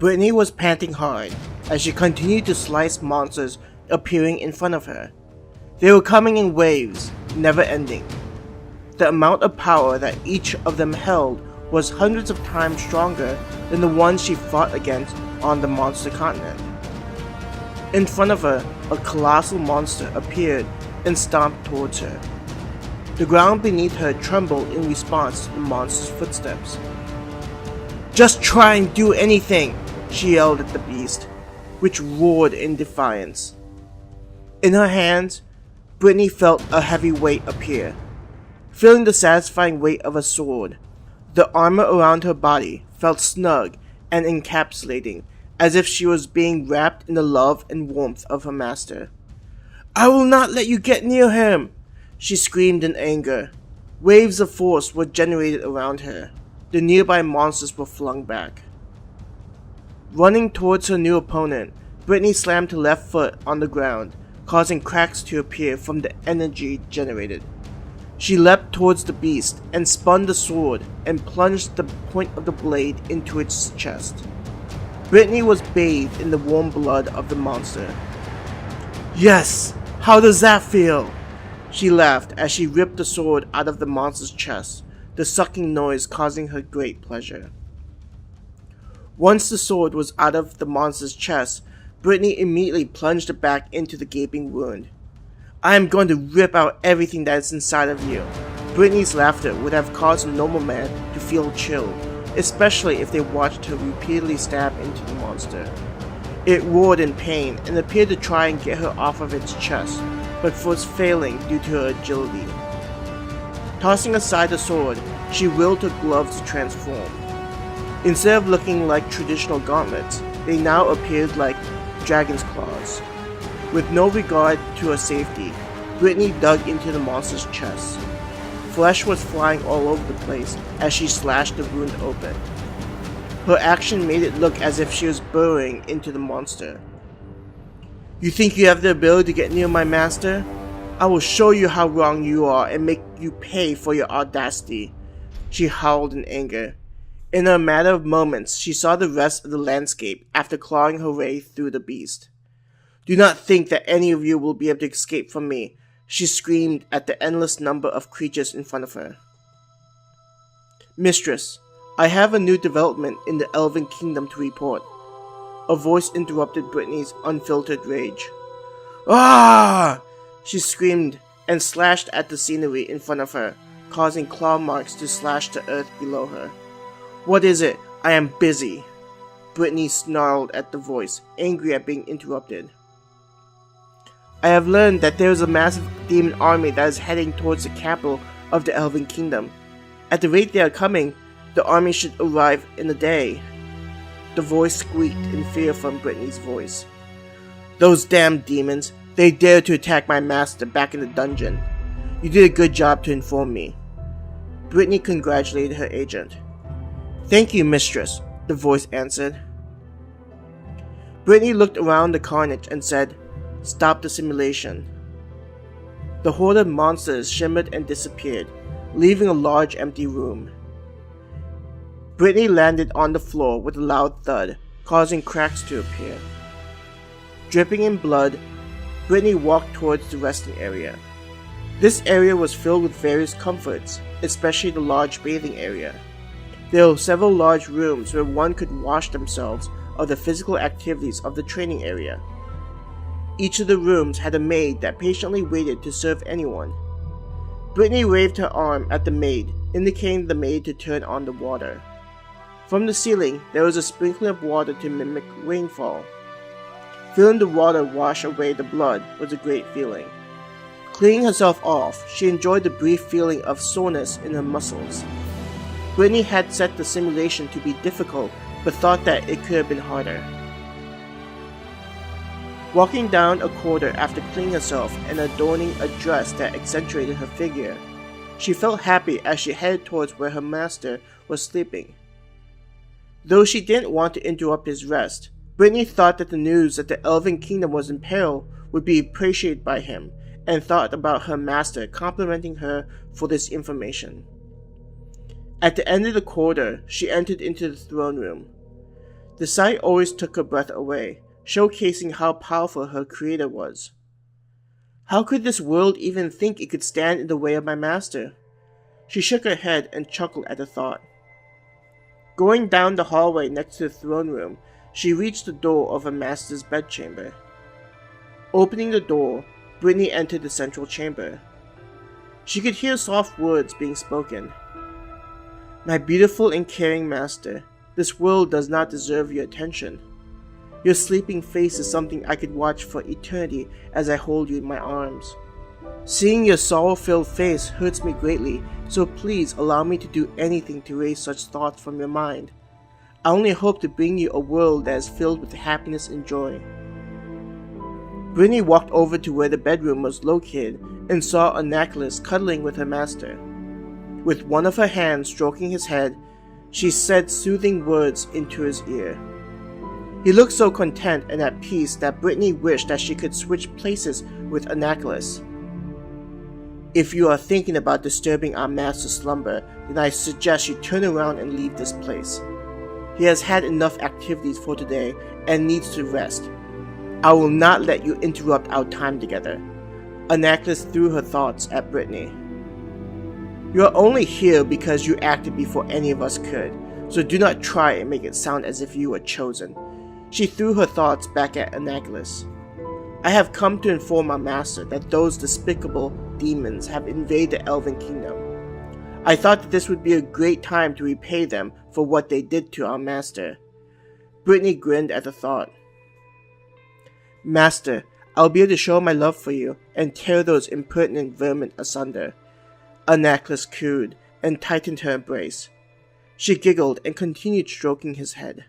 Brittany was panting hard as she continued to slice monsters appearing in front of her. They were coming in waves, never ending. The amount of power that each of them held was hundreds of times stronger than the ones she fought against on the monster continent. In front of her, a colossal monster appeared and stomped towards her. The ground beneath her trembled in response to the monster's footsteps. "Just try and do anything!" she yelled at the beast, which roared in defiance. In her hands, Brittany felt a heavy weight appear. Feeling the satisfying weight of a sword, the armor around her body felt snug and encapsulating, as if she was being wrapped in the love and warmth of her master. "I will not let you get near him!" she screamed in anger. Waves of force were generated around her. The nearby monsters were flung back. Running towards her new opponent, Brittany slammed her left foot on the ground, causing cracks to appear from the energy generated. She leapt towards the beast and spun the sword and plunged the point of the blade into its chest. Brittany was bathed in the warm blood of the monster. "Yes! How does that feel?" She laughed as she ripped the sword out of the monster's chest, the sucking noise causing her great pleasure. Once the sword was out of the monster's chest, Brittany immediately plunged it back into the gaping wound. "I am going to rip out everything that is inside of you." Brittany's laughter would have caused a normal man to feel chilled, especially if they watched her repeatedly stab into the monster. It roared in pain and appeared to try and get her off of its chest, but was failing due to her agility. Tossing aside the sword, she willed her gloves to transform. Instead of looking like traditional gauntlets, they now appeared like dragon's claws. With no regard to her safety, Brittany dug into the monster's chest. Flesh was flying all over the place as she slashed the wound open. Her action made it look as if she was burrowing into the monster. "You think you have the ability to get near my master? I will show you how wrong you are and make you pay for your audacity," she howled in anger. In a matter of moments, she saw the rest of the landscape after clawing her way through the beast. "Do not think that any of you will be able to escape from me," she screamed at the endless number of creatures in front of her. "Mistress, I have a new development in the Elven Kingdom to report." A voice interrupted Brittany's unfiltered rage. "Ah!" she screamed and slashed at the scenery in front of her, causing claw marks to slash the earth below her. "What is it? I am busy." Brittany snarled at the voice, angry at being interrupted. "I have learned that there is a massive demon army that is heading towards the capital of the Elven Kingdom. At the rate they are coming, the army should arrive in a day." The voice squeaked in fear from Brittany's voice. "Those damn demons! They dared to attack my master back in the dungeon. You did a good job to inform me." Brittany congratulated her agent. "Thank you, mistress," the voice answered. Brittany looked around the carnage and said, "Stop the simulation." The horde of monsters shimmered and disappeared, leaving a large empty room. Brittany landed on the floor with a loud thud, causing cracks to appear. Dripping in blood, Brittany walked towards the resting area. This area was filled with various comforts, especially the large bathing area. There were several large rooms where one could wash themselves of the physical activities of the training area. Each of the rooms had a maid that patiently waited to serve anyone. Brittany waved her arm at the maid, indicating the maid to turn on the water. From the ceiling, there was a sprinkling of water to mimic rainfall. Feeling the water wash away the blood was a great feeling. Cleaning herself off, she enjoyed the brief feeling of soreness in her muscles. Brittany had set the simulation to be difficult, but thought that it could have been harder. Walking down a corridor after cleaning herself and adorning a dress that accentuated her figure, she felt happy as she headed towards where her master was sleeping. Though she didn't want to interrupt his rest, Brittany thought that the news that the Elven Kingdom was in peril would be appreciated by him, and thought about her master complimenting her for this information. At the end of the corridor, she entered into the throne room. The sight always took her breath away, showcasing how powerful her creator was. How could this world even think it could stand in the way of my master? She shook her head and chuckled at the thought. Going down the hallway next to the throne room, she reached the door of her master's bedchamber. Opening the door, Brittany entered the central chamber. She could hear soft words being spoken. My beautiful and caring master, this world does not deserve your attention. Your sleeping face is something I could watch for eternity as I hold you in my arms. Seeing your sorrow-filled face hurts me greatly, so please allow me to do anything to erase such thoughts from your mind. I only hope to bring you a world that is filled with happiness and joy. Brittany walked over to where the bedroom was located and saw Annapolis cuddling with her master. With one of her hands stroking his head, she said soothing words into his ear. He looked so content and at peace that Brittany wished that she could switch places with Annapolis. If you are thinking about disturbing our master's slumber, then I suggest you turn around and leave this place. He has had enough activities for today and needs to rest. I will not let you interrupt our time together. Annapolis threw her thoughts at Brittany. You are only here because you acted before any of us could, so do not try and make it sound as if you were chosen. She threw her thoughts back at Annapolis. I have come to inform our master that those despicable demons have invaded the Elven Kingdom. I thought that this would be a great time to repay them for what they did to our master. Brittany grinned at the thought. Master, I'll be able to show my love for you and tear those impertinent vermin asunder. Annapolis cooed and tightened her embrace. She giggled and continued stroking his head.